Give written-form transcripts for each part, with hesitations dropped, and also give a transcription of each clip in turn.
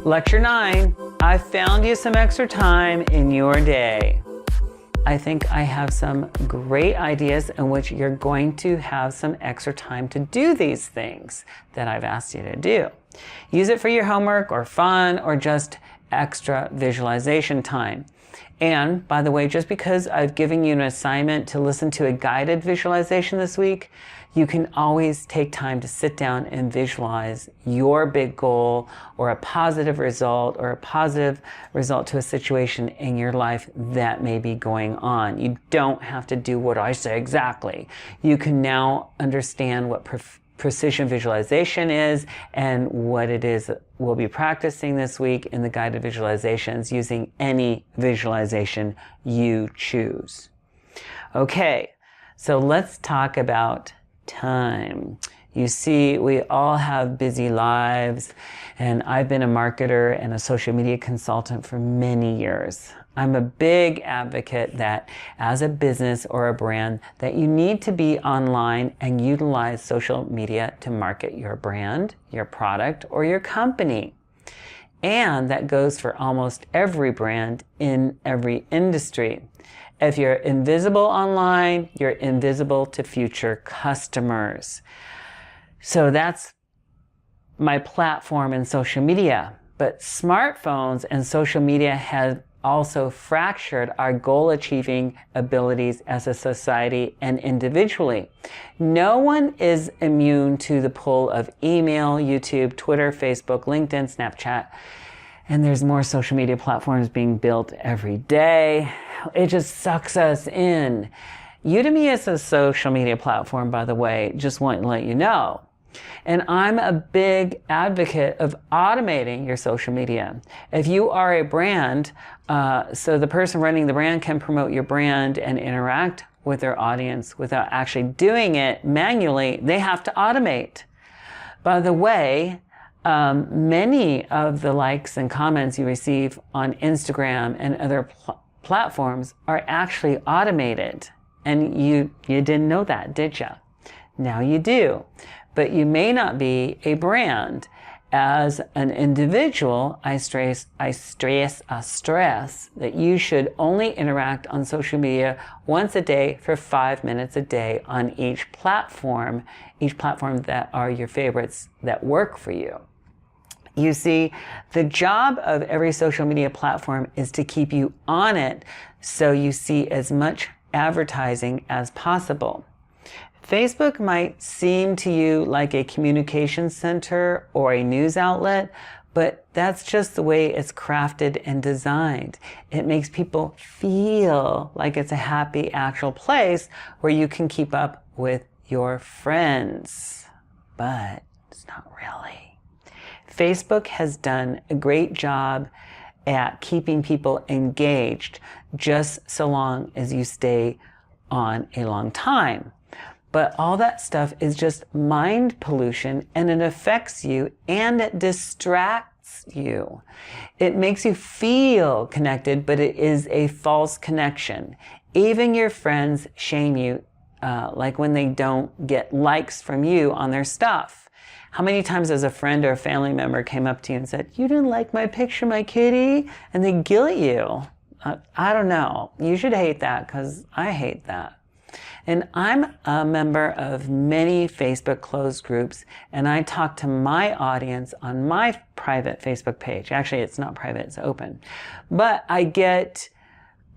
Lecture 9, I found you some extra time in your day. I think I have some great ideas in which you're going to have some extra time to do these things that I've asked you to do. Use it for your homework or fun or just extra visualization time. And by the way, just because I've given you an assignment to listen to a guided visualization this week, you can always take time to sit down and visualize your big goal or a positive result to a situation in your life that may be going on. You don't have to do what I say exactly. You can now understand what precision visualization is and what it is we'll be practicing this week in the guided visualizations using any visualization you choose. Okay, so let's talk about time. You see, we all have busy lives, and I've been a marketer and a social media consultant for many years. I'm a big advocate that as a business or a brand that you need to be online and utilize social media to market your brand, your product, or your company. And that goes for almost every brand in every industry. If you're invisible online, you're invisible to future customers. So that's my platform in social media. But smartphones and social media have also fractured our goal-achieving abilities as a society and individually. No one is immune to the pull of email, YouTube, Twitter, Facebook, LinkedIn, Snapchat, and there's more social media platforms being built every day. It just sucks us in. Udemy is a social media platform, by the way, just want to let you know. And I'm a big advocate of automating your social media. If you are a brand, so the person running the brand can promote your brand and interact with their audience without actually doing it manually, they have to automate. By the way, many of the likes and comments you receive on Instagram and other platforms are actually automated. And you didn't know that, did you? Now you do. But you may not be a brand. As an individual, I stress that you should only interact on social media once a day for 5 minutes a day on each platform that are your favorites that work for you. You see, the job of every social media platform is to keep you on it so you see as much advertising as possible. Facebook might seem to you like a communication center or a news outlet, but that's just the way it's crafted and designed. It makes people feel like it's a happy, actual place where you can keep up with your friends. But it's not really. Facebook has done a great job at keeping people engaged just so long as you stay on a long time. But all that stuff is just mind pollution, and it affects you and it distracts you. It makes you feel connected, but it is a false connection. Even your friends shame you, like when they don't get likes from you on their stuff. How many times has a friend or a family member came up to you and said, "You didn't like my picture, my kitty," and they guilt you? I don't know. You should hate that because I hate that. And I'm a member of many Facebook closed groups, and I talk to my audience on my private Facebook page. Actually, it's not private, it's open. But I get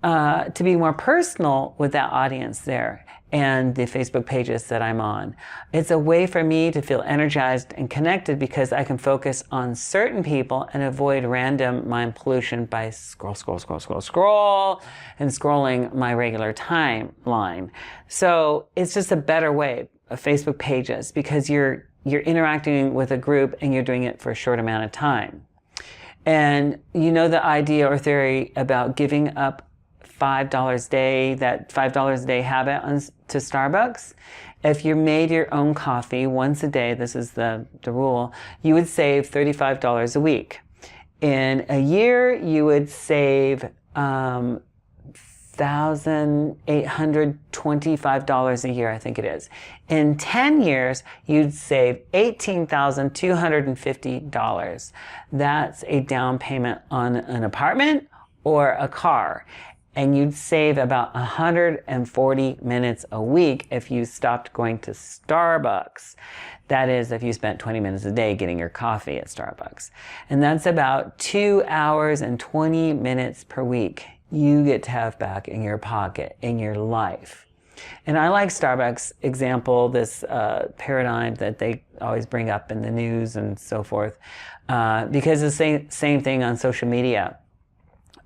to be more personal with that audience there and the Facebook pages that I'm on. It's a way for me to feel energized and connected because I can focus on certain people and avoid random mind pollution by scroll, and scrolling my regular timeline. So it's just a better way of Facebook pages because you're interacting with a group and you're doing it for a short amount of time. And you know the idea or theory about giving up $5 a day, that $5 a day habit to Starbucks? If you made your own coffee once a day, this is the rule, you would save $35 a week. In a year, you would save $6,825 a year, I think it is. In 10 years, you'd save $18,250. That's a down payment on an apartment or a car. And you'd save about 140 minutes a week if you stopped going to Starbucks. That is, if you spent 20 minutes a day getting your coffee at Starbucks. And that's about 2 hours and 20 minutes per week you get to have back in your pocket, in your life. And I like Starbucks example, this paradigm that they always bring up in the news and so forth, because it's the same thing on social media.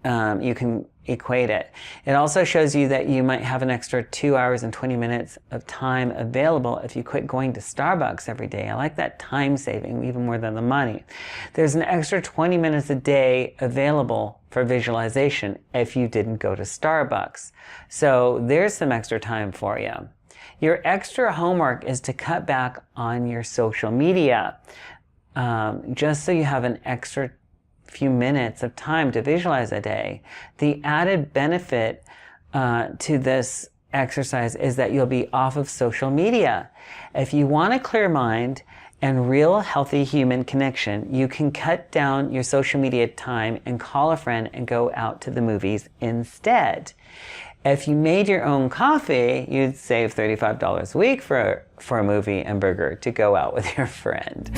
You can equate it. It also shows you that you might have an extra 2 hours and 20 minutes of time available if you quit going to Starbucks every day. I like that time saving even more than the money. There's an extra 20 minutes a day available for visualization if you didn't go to Starbucks. So there's some extra time for you. Your extra homework is to cut back on your social media, just so you have an extra few minutes of time to visualize a day. The added benefit to this exercise is that you'll be off of social media. If you want a clear mind and real healthy human connection, you can cut down your social media time and call a friend and go out to the movies instead. If you made your own coffee, you'd save $35 a week for a movie and burger to go out with your friend.